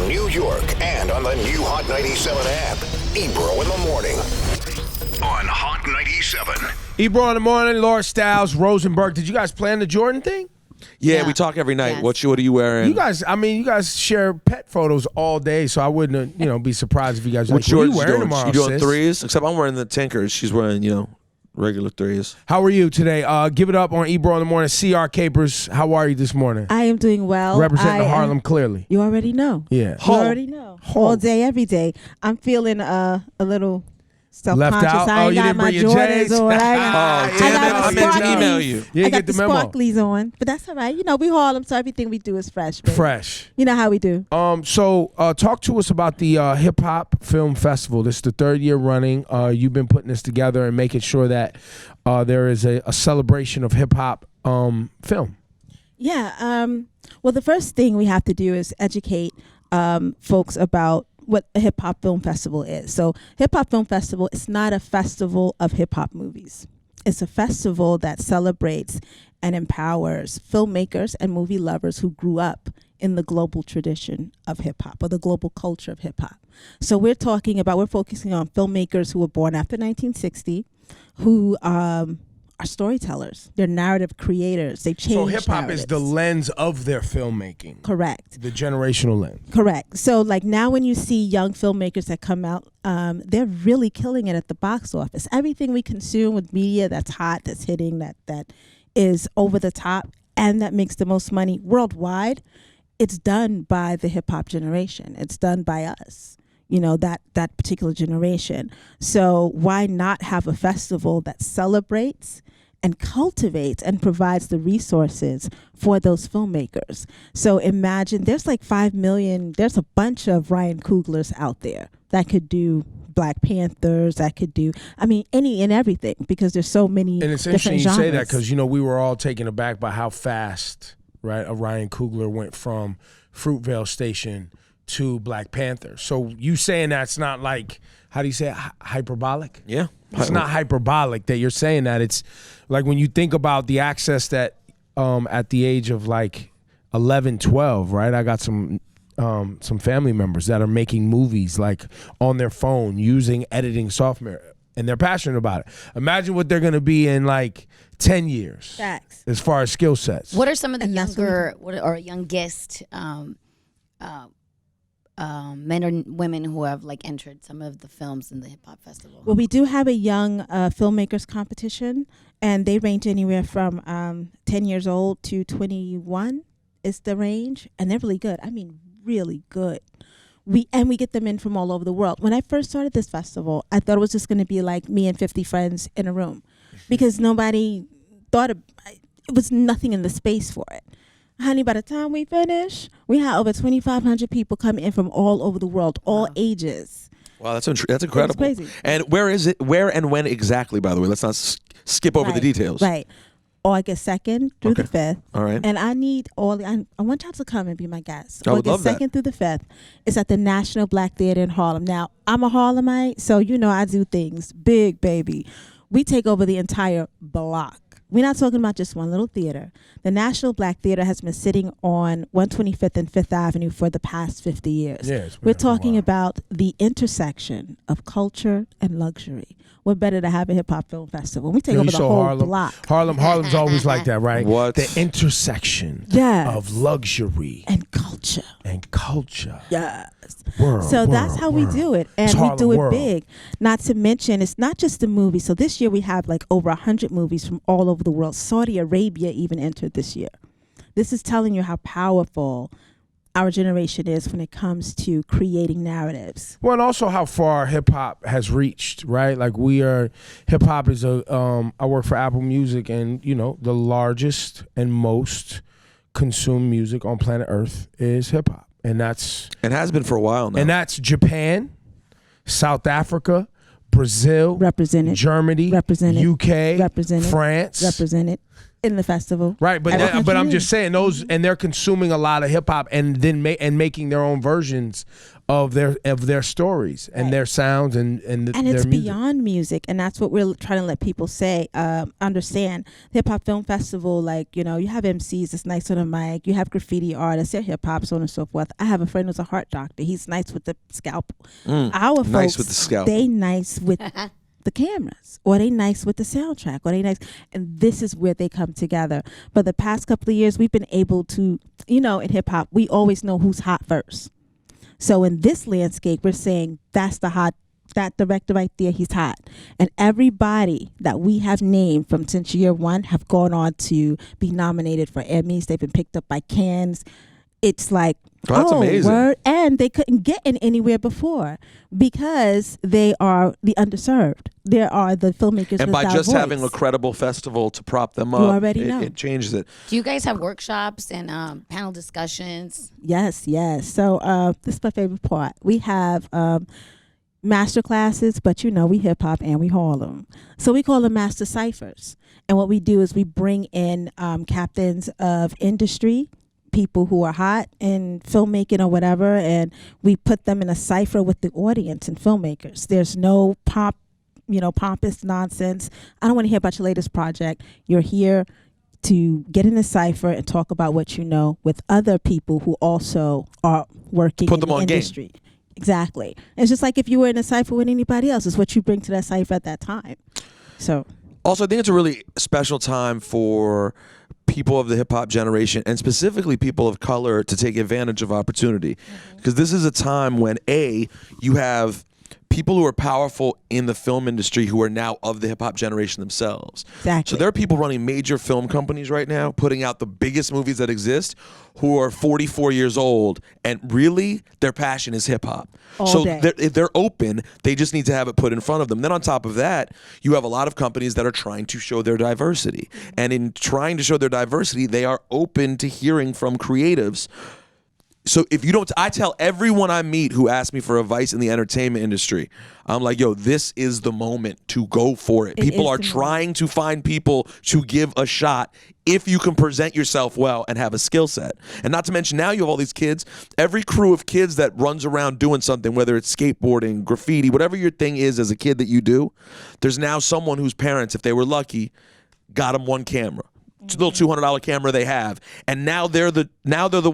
New York, and on the new Hot 97 app. Ebro in the morning on Hot 97. Ebro in the morning, Laura Stiles, Rosenberg. Did you guys plan the Jordan thing? Yeah, we talk every night. Yes. What are you wearing? You guys share pet photos all day, so I wouldn't, be surprised if you guys. What What are you Jordans wearing doing? tomorrow, You doing sis? threes? Except I'm wearing the Tinkers. She's wearing, regular threes. How are you today? Give it up on Ebro in the morning. CR Capers, how are you this morning? I am doing well. Representing Harlem clearly. You already know. Yeah. You already know. All day, every day. I'm feeling a little self-conscious. Left out? I Oh, ain't you got didn't my bring your Jordans J's? on. I Damn it, got I my meant to email sparklies. you. You didn't I got get the the memo. sparklies on, but that's all right. We Harlem, so everything we do is fresh. Baby. Fresh. You know how we do. So talk to us about the Hip Hop Film Festival. This is the third year running. You've been putting this together and making sure that there is a celebration of hip hop film. Yeah. Well, the first thing we have to do is educate folks about what a hip hop film festival is. So hip hop film festival is not a festival of hip hop movies. It's a festival that celebrates and empowers filmmakers and movie lovers who grew up in the global tradition of hip hop or the global culture of hip hop. So we're focusing on filmmakers who were born after 1960, who are storytellers. They're narrative creators. They change So hip hop narratives. is the lens of their filmmaking. Correct. The generational lens. Correct. So like now when you see young filmmakers that come out, they're really killing it at the box office. Everything we consume with media that's hot, that's hitting, that is over the top, and that makes the most money worldwide, it's done by the hip hop generation. It's done by us. That particular generation. So why not have a festival that celebrates and cultivates and provides the resources for those filmmakers? So imagine there's like 5 million, there's a bunch of Ryan Cooglers out there that could do Black Panthers, that could do, any and everything, because there's so many And it's different interesting you genres. say that because, we were all taken aback by how fast, right, a Ryan Coogler went from Fruitvale Station to Black Panther. So you saying that's not like, how do you say it, hyperbolic? Yeah. It's not hyperbolic that you're saying that. It's like when you think about the access that at the age of like 11, 12, right? I got some family members that are making movies like on their phone using editing software, and they're passionate about it. Imagine what they're going to be in like 10 years. Facts. As far as skill sets. What are some of the And that's or youngest men or women who have entered some of the films in the hip hop festival? Well, we do have a young filmmakers competition, and they range anywhere from 10 years old to 21 is the range, and they're really good. Really good. We get them in from all over the world. When I first started this festival, I thought it was just going to be like me and 50 friends in a room, because nobody thought it was nothing in the space for it. Honey, by the time we finish, we had over 2,500 people coming in from all over the world, all ages. Wow, that's incredible. It's crazy. And where is it? Where and when exactly, by the way? Let's not skip over the details. Right. August 2nd through the 5th. All right. And I need I want y'all to come and be my guests. I would love August 2nd through the 5th. It's at the National Black Theater in Harlem. Now, I'm a Harlemite, so I do things big, baby. We take over the entire block. We're not talking about just one little theater. The National Black Theater has been sitting on 125th and 5th Avenue for the past 50 years. Yes, We're talking about the intersection of culture and luxury. What better to have a hip hop film festival? We take over the whole block. Harlem's always like that, right? What? The intersection Yes. of luxury And culture. and culture. Yes. World, So that's world, how we world. do it. And It's we Harlem do it world. big. Not to mention, it's not just the movies. So this year we have over 100 movies from all over the world. Saudi Arabia even entered this year. This is telling you how powerful our generation is when it comes to creating narratives. Well, and also how far hip hop has reached, right? Like hip hop is I work for Apple Music, and the largest and most consumed music on planet Earth is hip hop, and that's has been for a while now. and that's Japan, South Africa, Brazil, Represented. Germany, Represented. UK, Represented. France. Represented. in the festival. Right, but Every but I'm country. just saying those, and they're consuming a lot of hip hop, and then making their own versions of their stories and their sounds and And their it's music. beyond music, and that's what we're trying to let people say, understand. The Hip Hop Film Festival, like, you have MCs that's nice on the mic, you have graffiti artists, they're hip hop, so on and so forth. I have a friend who's a heart doctor. He's nice with the scalpel. Our folks, nice with the scalpel. they nice with the cameras, or they nice with the soundtrack, or they nice, and this is where they come together. But the past couple of years, we've been able to, in hip hop, we always know who's hot first. So in this landscape, we're saying that director right there, he's hot. And everybody that we have named from since year one have gone on to be nominated for Emmys. They've been picked up by Cannes. It's like, That's amazing. word. And they couldn't get in anywhere before because they are the underserved. There are the filmmakers And by without just voice. having a credible festival to prop them up, already know. it changes it. Do you guys have workshops and panel discussions? Yes. So this is my favorite part. We have master classes, but we hip hop and we Harlem. So we call them master ciphers. And what we do is we bring in captains of industry, people who are hot in filmmaking or whatever, and we put them in a cipher with the audience and filmmakers. There's no pompous nonsense. I don't want to hear about your latest project. You're here to get in a cipher and talk about what you know with other people who also are working Put in them the on game. industry. Exactly. It's just like if you were in a cipher with anybody else. It's what you bring to that cipher at that time. So Also, I think it's a really special time for people of the hip hop generation, and specifically people of color, to take advantage of opportunity. Because this is a time when you have people who are powerful in the film industry who are now of the hip hop generation themselves. Exactly. So there are people running major film companies right now, putting out the biggest movies that exist, who are 44 years old, and really their passion is hip hop. All So day. if they're open, they just need to have it put in front of them. Then on top of that, you have a lot of companies that are trying to show their diversity. And in trying to show their diversity, they are open to hearing from creatives. So if you don't, I tell everyone I meet who asks me for advice in the entertainment industry, I'm like, yo, this is the moment to go for it. It People is are the trying to find people to give a shot if you can present yourself well and have a skill set. And not to mention, now you have all these kids, every crew of kids that runs around doing something, whether it's skateboarding, graffiti, whatever your thing is as a kid that you do, there's now someone whose parents, if they were lucky, got them one camera. Little $200 camera they have, and now they're the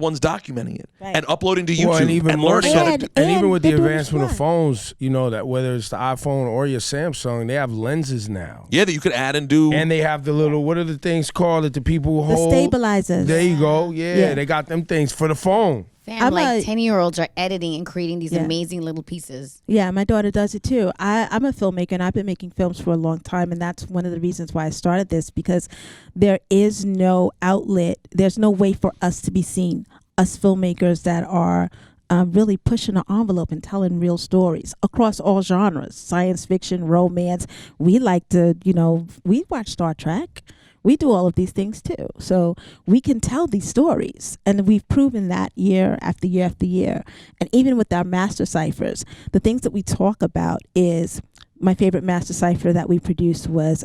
ones documenting it and uploading to YouTube Well, and even more learning so, how to And- and even with the they're doing advancement of smart. phones, that whether it's the iPhone or your Samsung, they have lenses now. that you could add and do. And they have the little, what are the things called that the people the hold? stabilizers. There you go. Yeah, they got them things for the phone. Fam, I'm like a- 10-year-olds are editing and creating these Yeah. amazing little pieces. Yeah, my daughter does it too. I'm a filmmaker and I've been making films for a long time, and that's one of the reasons why I started this, because there is no outlet. There's no way for us to be seen, us filmmakers that are really pushing the envelope and telling real stories across all genres, science fiction, romance. We like to, we watch Star Trek. We do all of these things too. So we can tell these stories. And we've proven that year after year after year. And even with our master ciphers, the things that we talk about is, my favorite master cipher that we produced was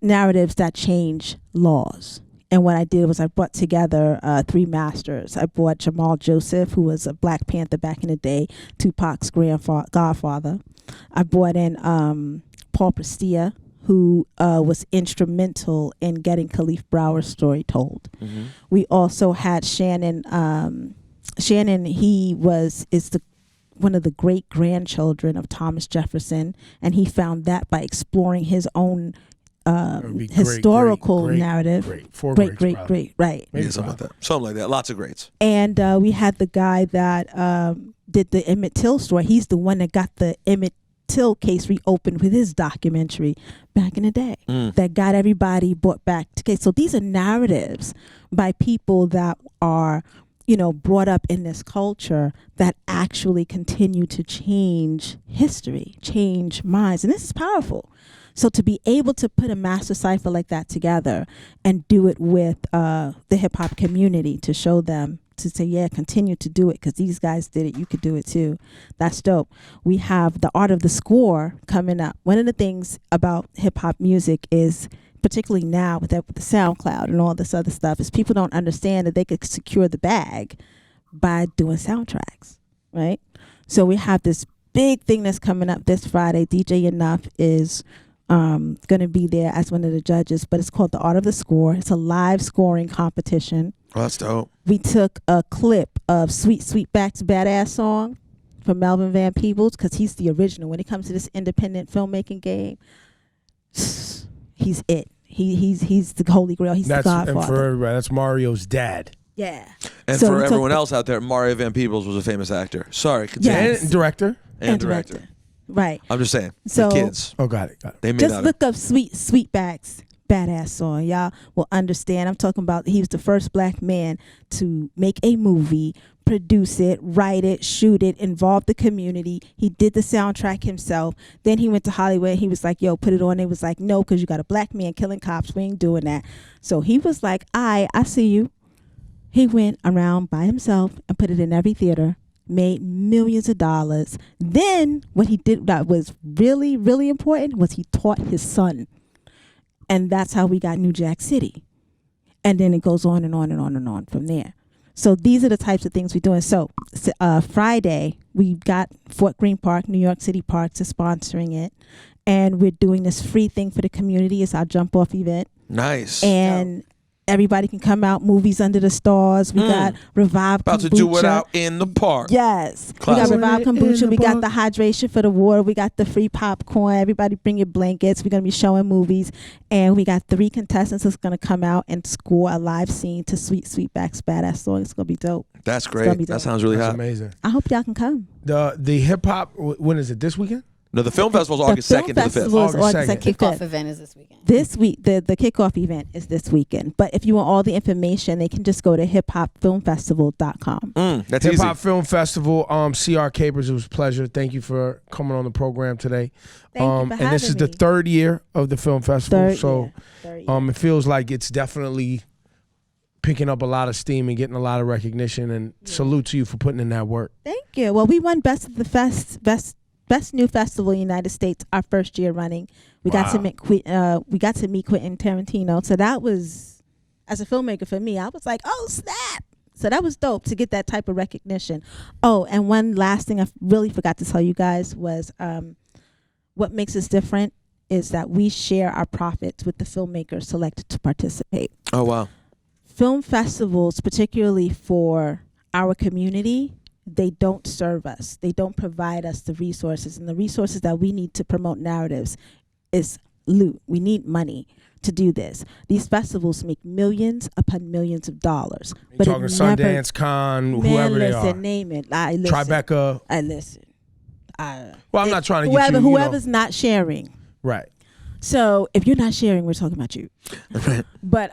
narratives that change laws. And what I did was I brought together 3 masters. I brought Jamal Joseph, who was a Black Panther back in the day, Tupac's godfather. I brought in Paul Prestia, who was instrumental in getting Khalif Brower's story told. Mm-hmm. We also had Shannon. Shannon, is one of the great grandchildren of Thomas Jefferson, and he found that by exploring his own would be historical great, narrative. great. Four great, greats, probably. right. Maybe Yeah, something like five. that. Something like that. Lots of greats. And we had the guy that did the Emmett Till story. He's the one that got the Emmett Till case reopened with his documentary back in the day that got everybody brought back to case. So these are narratives by people that are, brought up in this culture that actually continue to change history, change minds. And this is powerful. So to be able to put a master cipher like that together and do it with the hip hop community to show them, to say, yeah, continue to do it because these guys did it, you could do it too. That's dope. We have the art of the score coming up. One of the things about hip hop music is particularly now with the SoundCloud and all this other stuff, is people don't understand that they could secure the bag by doing soundtracks, right? So we have this big thing that's coming up this Friday. DJ Enough is going to be there as one of the judges, but it's called The Art of the Score. It's a live scoring competition. Oh, that's dope. We took a clip of Sweet Sweetback's Badass song from Melvin Van Peebles, because he's the original. When it comes to this independent filmmaking game, he's it. He's the holy grail. He's the godfather. And for everybody, that's Mario's dad. Yeah. And So for we took everyone else out there, Mario Van Peebles was a famous actor. Sorry, continue. Yes. And director. And director. Right. I'm just saying, So- the kids, Oh, got it. they may Just not. look up Sweetback's Badass song. Y'all will understand. I'm talking about he was the first black man to make a movie, produce it, write it, shoot it, involve the community. He did the soundtrack himself. Then he went to Hollywood and he was like, yo, put it on. They was like, no, because you got a black man killing cops. We ain't doing that. So he was like, I see you. He went around by himself and put it in every theater, made millions of dollars. Then what he did that was really, really important was he taught his son. And that's how we got New Jack City. And then it goes on and on and on and on from there. So these are the types of things we're doing. So Friday, we got Fort Greene Park, New York City Parks is sponsoring it. And we're doing this free thing for the community. It's our jump off event. Nice. And everybody can come out, movies under the stars. We got Revive About Kombucha. to do it out in the park. Yes. Classic. We got Revive In the Kombucha. We got park. the hydration for the water. We got the free popcorn. Everybody bring your blankets. We're going to be showing movies. And we got 3 contestants that's going to come out and score a live scene to Sweetback's Badass song. It's going to be dope. That's gonna great. be That dope. sounds really That's hot. amazing. I hope y'all can come. The hip hop, when is it? This weekend? No, the film festival's August the 2nd to film the 5th. festival is August August 2nd. 2nd. Kickoff event is this weekend. This week, the kickoff event is this weekend. But if you want all the information, they can just go to hiphopfilmfestival.com. That's Hip easy. Hop Film Festival. CR Capers, it was a pleasure. Thank you for coming on the program today. Thank you for and this is having the me. 3rd year of the film festival. Third year. It feels like it's definitely picking up a lot of steam and getting a lot of recognition. And salute to you for putting in that work. Thank you. Well, we won Best of the Best New Festival in the United States our first year running. We got to meet Quentin Tarantino. So that was, as a filmmaker for me, I was like, oh snap. So that was dope to get that type of recognition. Oh, and one last thing I really forgot to tell you guys was what makes us different is that we share our profits with the filmmakers selected to participate. Oh, wow. Film festivals, particularly for our community, they don't serve us. They don't provide us the resources. And the resources that we need to promote narratives is loot. We need money to do this. These festivals make millions upon millions of dollars. You're talking Sundance, Con, whoever they are. Name it. I listen. Tribeca. I listen. Well, I'm not trying to get you, whoever's not sharing. Right. So if you're not sharing, we're talking about you. But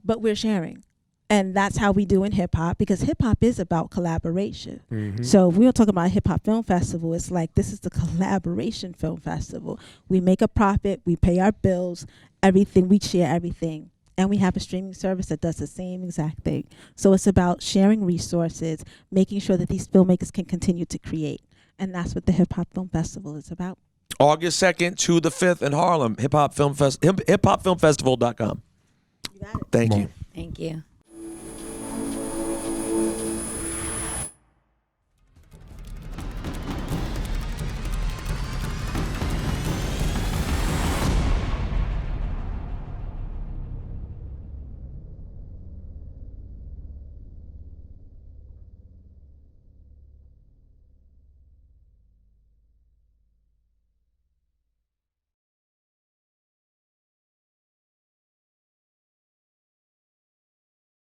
we're sharing. And that's how we do in hip hop, because hip hop is about collaboration. Mm-hmm. So if we don't talk about Hip Hop Film Festival, it's like this is the collaboration film festival. We make a profit, we pay our bills, everything, we share everything. And we have a streaming service that does the same exact thing. So it's about sharing resources, making sure that these filmmakers can continue to create. And that's what the Hip Hop Film Festival is about. August 2nd to the 5th in Harlem. hiphopfilmfestival.com. You got it. Thank you. Thank you.